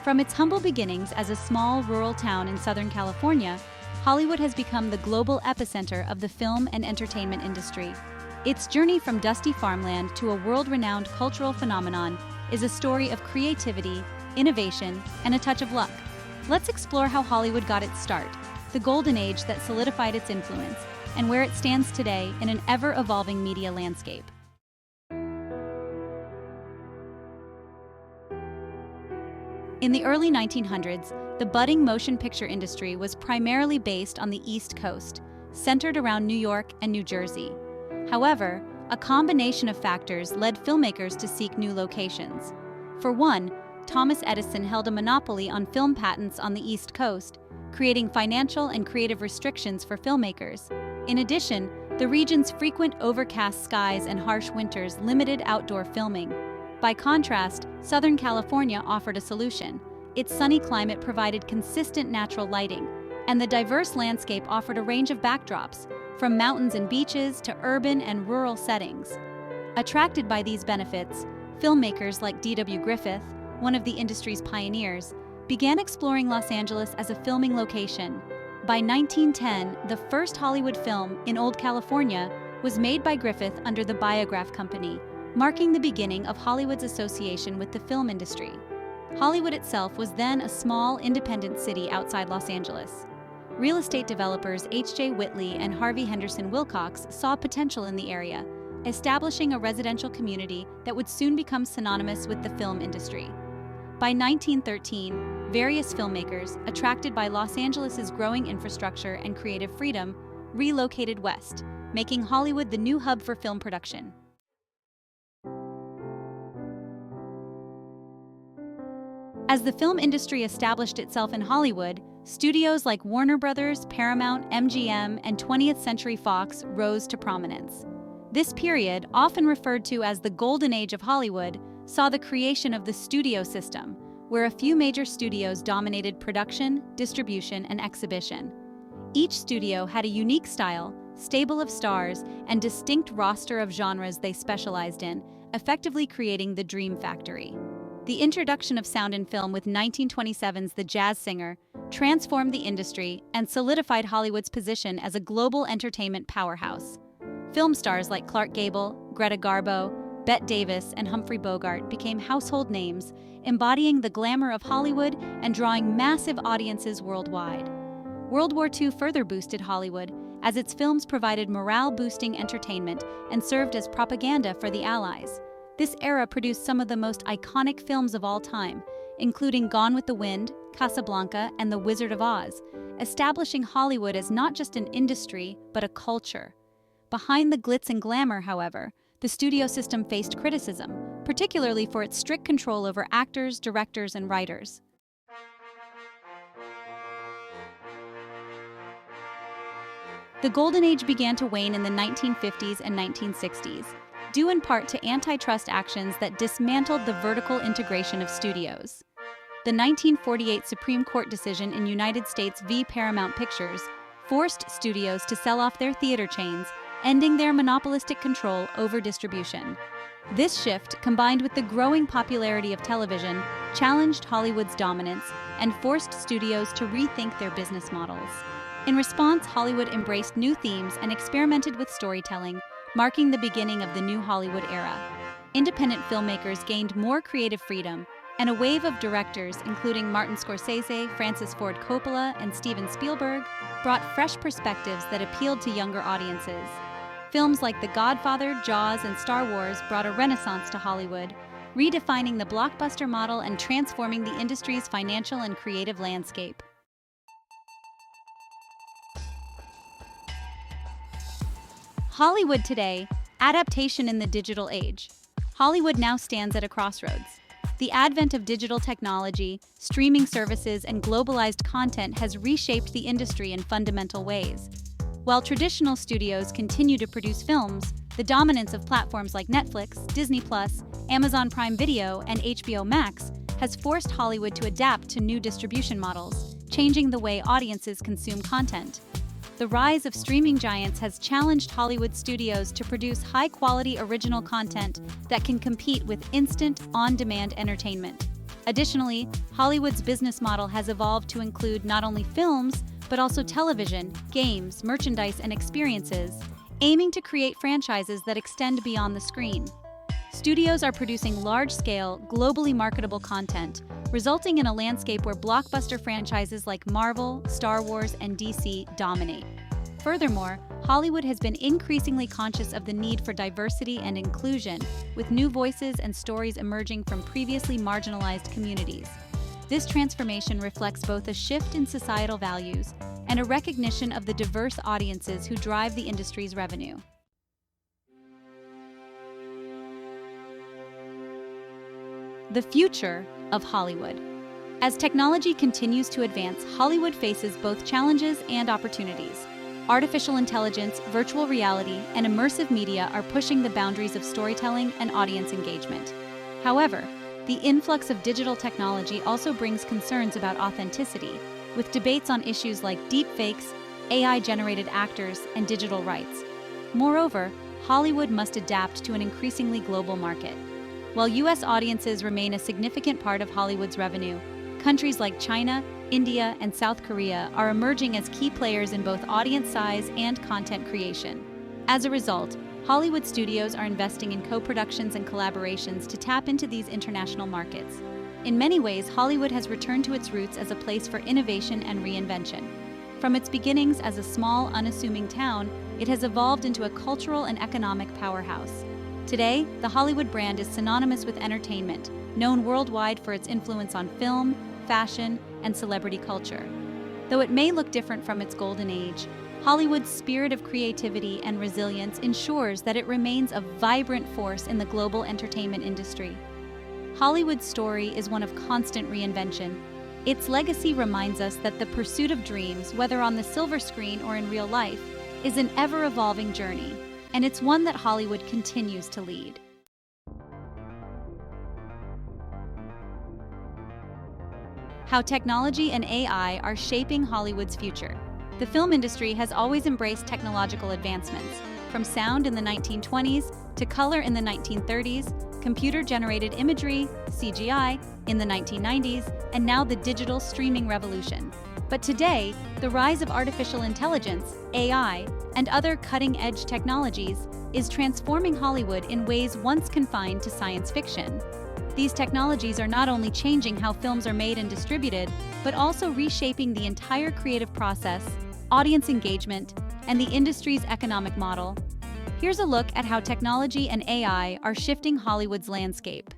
From its humble beginnings as a small rural town in Southern California, Hollywood has become the global epicenter of the film and entertainment industry. Its journey from dusty farmland to a world-renowned cultural phenomenon is a story of creativity, innovation, and a touch of luck. Let's explore how Hollywood got its start, the golden age that solidified its influence, and where it stands today in an ever-evolving media landscape. In the early 1900s, the budding motion picture industry was primarily based on the East Coast, centered around New York and New Jersey. However, a combination of factors led filmmakers to seek new locations. For one, Thomas Edison held a monopoly on film patents on the East Coast, creating financial and creative restrictions for filmmakers. In addition, the region's frequent overcast skies and harsh winters limited outdoor filming. By contrast, Southern California offered a solution. Its sunny climate provided consistent natural lighting, and the diverse landscape offered a range of backdrops, from mountains and beaches to urban and rural settings. Attracted by these benefits, filmmakers like D.W. Griffith, one of the industry's pioneers, began exploring Los Angeles as a filming location. By 1910, the first Hollywood film, In Old California, was made by Griffith under the Biograph Company, marking the beginning of Hollywood's association with the film industry. Hollywood itself was then a small, independent city outside Los Angeles. Real estate developers H.J. Whitley and Harvey Henderson Wilcox saw potential in the area, establishing a residential community that would soon become synonymous with the film industry. By 1913, various filmmakers, attracted by Los Angeles's growing infrastructure and creative freedom, relocated west, making Hollywood the new hub for film production. As the film industry established itself in Hollywood, studios like Warner Brothers, Paramount, MGM, and 20th Century Fox rose to prominence. This period, often referred to as the Golden Age of Hollywood, saw the creation of the studio system, where a few major studios dominated production, distribution, and exhibition. Each studio had a unique style, stable of stars, and distinct roster of genres they specialized in, effectively creating the Dream Factory. The introduction of sound in film with 1927's The Jazz Singer transformed the industry and solidified Hollywood's position as a global entertainment powerhouse. Film stars like Clark Gable, Greta Garbo, Bette Davis, and Humphrey Bogart became household names, embodying the glamour of Hollywood and drawing massive audiences worldwide. World War II further boosted Hollywood, as its films provided morale-boosting entertainment and served as propaganda for the Allies. This era produced some of the most iconic films of all time, including Gone with the Wind, Casablanca, and The Wizard of Oz, establishing Hollywood as not just an industry, but a culture. Behind the glitz and glamour, however, the studio system faced criticism, particularly for its strict control over actors, directors, and writers. The Golden Age began to wane in the 1950s and 1960s, due in part to antitrust actions that dismantled the vertical integration of studios. The 1948 Supreme Court decision in United States v. Paramount Pictures forced studios to sell off their theater chains, ending their monopolistic control over distribution. This shift, combined with the growing popularity of television, challenged Hollywood's dominance and forced studios to rethink their business models. In response, Hollywood embraced new themes and experimented with storytelling, marking the beginning of the new Hollywood era. Independent filmmakers gained more creative freedom, and a wave of directors, including Martin Scorsese, Francis Ford Coppola, and Steven Spielberg, brought fresh perspectives that appealed to younger audiences. Films like The Godfather, Jaws, and Star Wars brought a renaissance to Hollywood, redefining the blockbuster model and transforming the industry's financial and creative landscape. Hollywood today, adaptation in the digital age. Hollywood now stands at a crossroads. The advent of digital technology, streaming services, and globalized content has reshaped the industry in fundamental ways. While traditional studios continue to produce films, the dominance of platforms like Netflix, Disney+, Amazon Prime Video, and HBO Max has forced Hollywood to adapt to new distribution models, changing the way audiences consume content. The rise of streaming giants has challenged Hollywood studios to produce high-quality original content that can compete with instant, on-demand entertainment. Additionally, Hollywood's business model has evolved to include not only films, but also television, games, merchandise, and experiences, aiming to create franchises that extend beyond the screen. Studios are producing large-scale, globally marketable content, resulting in a landscape where blockbuster franchises like Marvel, Star Wars, and DC dominate. Furthermore, Hollywood has been increasingly conscious of the need for diversity and inclusion, with new voices and stories emerging from previously marginalized communities. This transformation reflects both a shift in societal values and a recognition of the diverse audiences who drive the industry's revenue. The future of Hollywood. As technology continues to advance, Hollywood faces both challenges and opportunities. Artificial intelligence, virtual reality, and immersive media are pushing the boundaries of storytelling and audience engagement. However, the influx of digital technology also brings concerns about authenticity, with debates on issues like deepfakes, AI-generated actors, and digital rights. Moreover, Hollywood must adapt to an increasingly global market. While U.S. audiences remain a significant part of Hollywood's revenue, countries like China, India, and South Korea are emerging as key players in both audience size and content creation. As a result, Hollywood studios are investing in co-productions and collaborations to tap into these international markets. In many ways, Hollywood has returned to its roots as a place for innovation and reinvention. From its beginnings as a small, unassuming town, it has evolved into a cultural and economic powerhouse. Today, the Hollywood brand is synonymous with entertainment, known worldwide for its influence on film, fashion, and celebrity culture. Though it may look different from its golden age, Hollywood's spirit of creativity and resilience ensures that it remains a vibrant force in the global entertainment industry. Hollywood's story is one of constant reinvention. Its legacy reminds us that the pursuit of dreams, whether on the silver screen or in real life, is an ever-evolving journey, and it's one that Hollywood continues to lead. How technology and AI are shaping Hollywood's future. The film industry has always embraced technological advancements, from sound in the 1920s to color in the 1930s, computer-generated imagery, CGI, in the 1990s, and now the digital streaming revolution. But today, the rise of artificial intelligence, AI, and other cutting-edge technologies is transforming Hollywood in ways once confined to science fiction. These technologies are not only changing how films are made and distributed, but also reshaping the entire creative process, audience engagement, and the industry's economic model. Here's a look at how technology and AI are shifting Hollywood's landscape.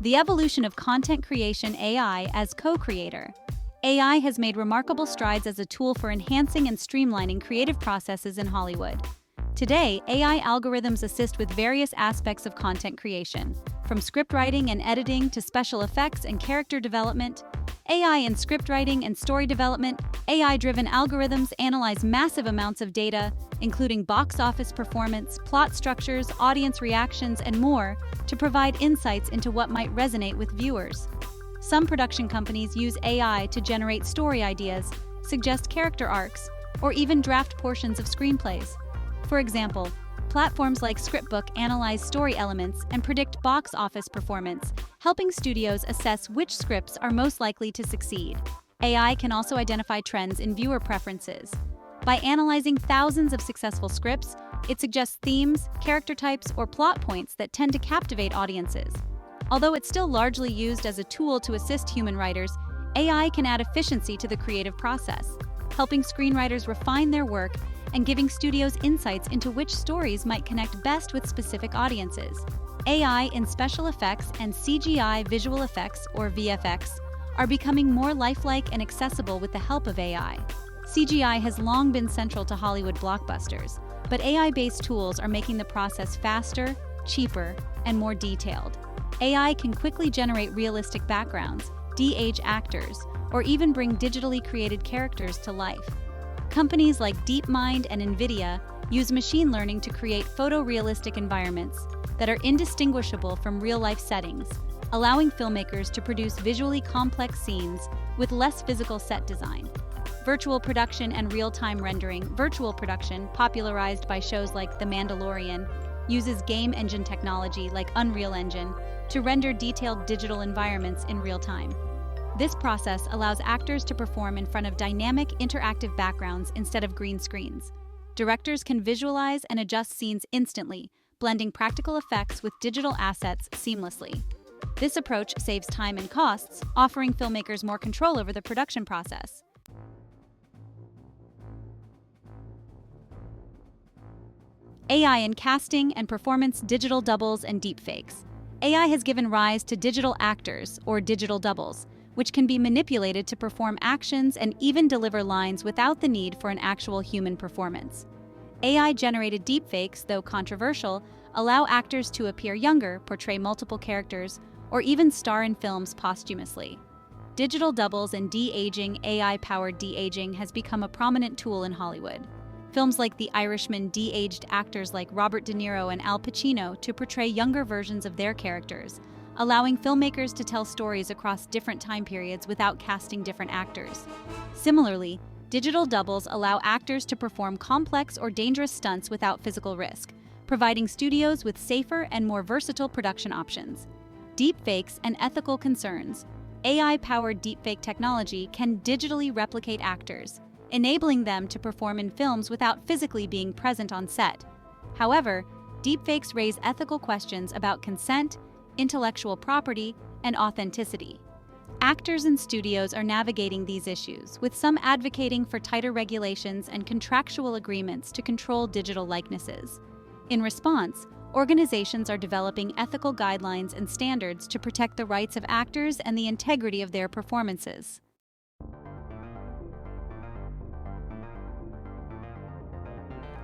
The evolution of content creation AI as co-creator. AI has made remarkable strides as a tool for enhancing and streamlining creative processes in Hollywood. Today, AI algorithms assist with various aspects of content creation, from script writing and editing to special effects and character development. AI in script writing and story development, AI-driven algorithms analyze massive amounts of data, including box office performance, plot structures, audience reactions, and more, to provide insights into what might resonate with viewers. Some production companies use AI to generate story ideas, suggest character arcs, or even draft portions of screenplays. For example, platforms like Scriptbook analyze story elements and predict box office performance, helping studios assess which scripts are most likely to succeed. AI can also identify trends in viewer preferences. By analyzing thousands of successful scripts, it suggests themes, character types, or plot points that tend to captivate audiences. Although it's still largely used as a tool to assist human writers, AI can add efficiency to the creative process, helping screenwriters refine their work and giving studios insights into which stories might connect best with specific audiences. AI in special effects and CGI visual effects, or VFX, are becoming more lifelike and accessible with the help of AI. CGI has long been central to Hollywood blockbusters, but AI-based tools are making the process faster, cheaper, and more detailed. AI can quickly generate realistic backgrounds, de-age actors, or even bring digitally created characters to life. Companies like DeepMind and NVIDIA use machine learning to create photorealistic environments that are indistinguishable from real-life settings, allowing filmmakers to produce visually complex scenes with less physical set design. Virtual production and real-time rendering. Virtual production, popularized by shows like The Mandalorian, uses game engine technology like Unreal Engine to render detailed digital environments in real time. This process allows actors to perform in front of dynamic, interactive backgrounds instead of green screens. Directors can visualize and adjust scenes instantly, blending practical effects with digital assets seamlessly. This approach saves time and costs, offering filmmakers more control over the production process. AI in casting and performance, digital doubles, and deepfakes. AI has given rise to digital actors, or digital doubles, which can be manipulated to perform actions and even deliver lines without the need for an actual human performance. AI-generated deepfakes, though controversial, allow actors to appear younger, portray multiple characters, or even star in films posthumously. Digital doubles and de-aging, AI-powered de-aging has become a prominent tool in Hollywood. Films like The Irishman de-aged actors like Robert De Niro and Al Pacino to portray younger versions of their characters, allowing filmmakers to tell stories across different time periods without casting different actors. Similarly, digital doubles allow actors to perform complex or dangerous stunts without physical risk, providing studios with safer and more versatile production options. Deepfakes and ethical concerns. AI-powered deepfake technology can digitally replicate actors, enabling them to perform in films without physically being present on set. However, deepfakes raise ethical questions about consent, intellectual property, and authenticity. Actors and studios are navigating these issues, with some advocating for tighter regulations and contractual agreements to control digital likenesses. In response, organizations are developing ethical guidelines and standards to protect the rights of actors and the integrity of their performances.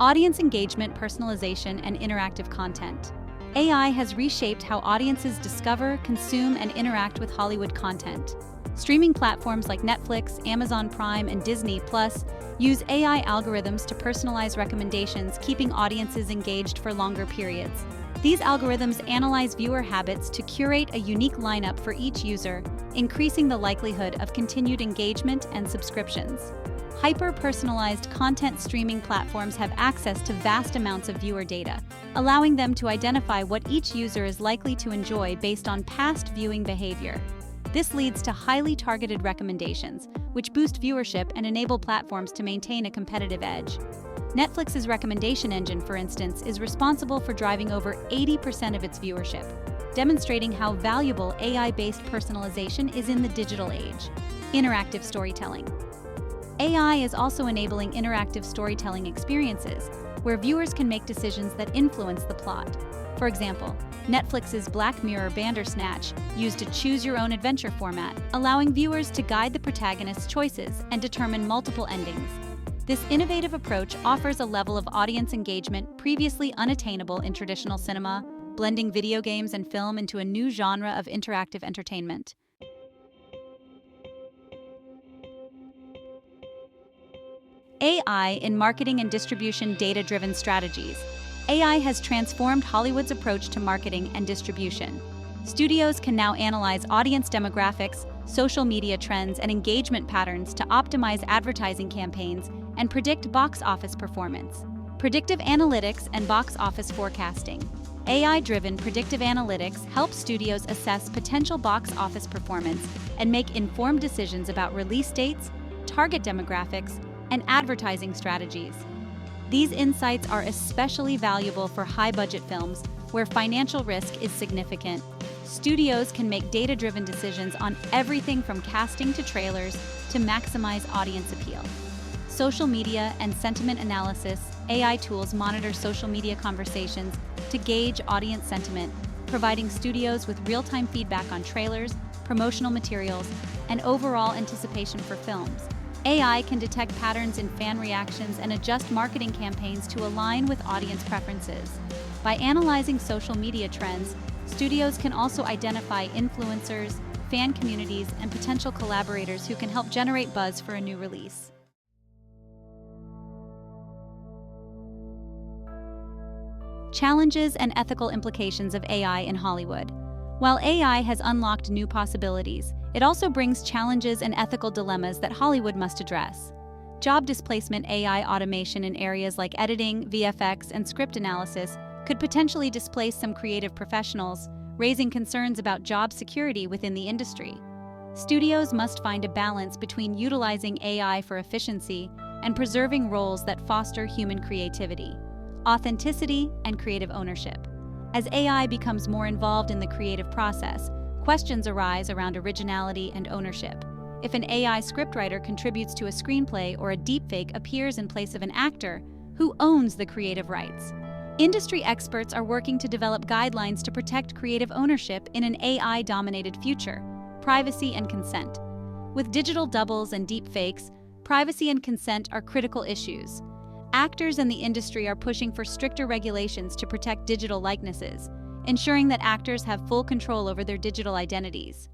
Audience engagement, personalization, and interactive content. AI has reshaped how audiences discover, consume, and interact with Hollywood content. Streaming platforms like Netflix, Amazon Prime, and Disney Plus use AI algorithms to personalize recommendations, keeping audiences engaged for longer periods. These algorithms analyze viewer habits to curate a unique lineup for each user, increasing the likelihood of continued engagement and subscriptions. Hyper-personalized content streaming platforms have access to vast amounts of viewer data, allowing them to identify what each user is likely to enjoy based on past viewing behavior. This leads to highly targeted recommendations, which boost viewership and enable platforms to maintain a competitive edge. Netflix's recommendation engine, for instance, is responsible for driving over 80% of its viewership, demonstrating how valuable AI-based personalization is in the digital age. Interactive storytelling. AI is also enabling interactive storytelling experiences, where viewers can make decisions that influence the plot. For example, Netflix's Black Mirror Bandersnatch used a choose-your-own-adventure format, allowing viewers to guide the protagonist's choices and determine multiple endings. This innovative approach offers a level of audience engagement previously unattainable in traditional cinema, blending video games and film into a new genre of interactive entertainment. AI in marketing and distribution, data-driven strategies. AI has transformed Hollywood's approach to marketing and distribution. Studios can now analyze audience demographics, social media trends, and engagement patterns to optimize advertising campaigns and predict box office performance. Predictive analytics and box office forecasting. AI-driven predictive analytics help studios assess potential box office performance and make informed decisions about release dates, target demographics, and advertising strategies. These insights are especially valuable for high-budget films where financial risk is significant. Studios can make data-driven decisions on everything from casting to trailers to maximize audience appeal. Social media and sentiment analysis. AI tools monitor social media conversations to gauge audience sentiment, providing studios with real-time feedback on trailers, promotional materials, and overall anticipation for films. AI can detect patterns in fan reactions and adjust marketing campaigns to align with audience preferences. By analyzing social media trends, studios can also identify influencers, fan communities, and potential collaborators who can help generate buzz for a new release. Challenges and ethical implications of AI in Hollywood. While AI has unlocked new possibilities, it also brings challenges and ethical dilemmas that Hollywood must address. Job displacement. AI automation in areas like editing, VFX, and script analysis could potentially displace some creative professionals, raising concerns about job security within the industry. Studios must find a balance between utilizing AI for efficiency and preserving roles that foster human creativity, authenticity, and creative ownership. As AI becomes more involved in the creative process, questions arise around originality and ownership. If an AI scriptwriter contributes to a screenplay or a deepfake appears in place of an actor, who owns the creative rights? Industry experts are working to develop guidelines to protect creative ownership in an AI-dominated future. Privacy and consent. With digital doubles and deepfakes, privacy and consent are critical issues. Actors and the industry are pushing for stricter regulations to protect digital likenesses, ensuring that actors have full control over their digital identities.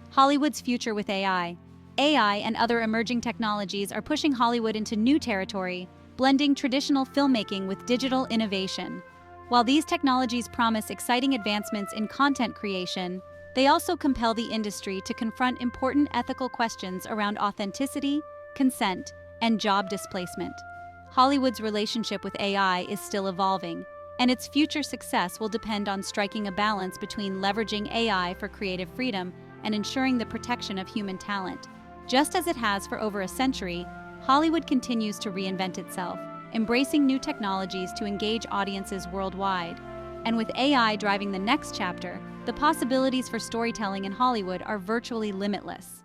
Hollywood's future with AI. AI and other emerging technologies are pushing Hollywood into new territory, blending traditional filmmaking with digital innovation. While these technologies promise exciting advancements in content creation, they also compel the industry to confront important ethical questions around authenticity, consent, and job displacement. Hollywood's relationship with AI is still evolving, and its future success will depend on striking a balance between leveraging AI for creative freedom and ensuring the protection of human talent. Just as it has for over a century, Hollywood continues to reinvent itself, embracing new technologies to engage audiences worldwide. And with AI driving the next chapter, the possibilities for storytelling in Hollywood are virtually limitless.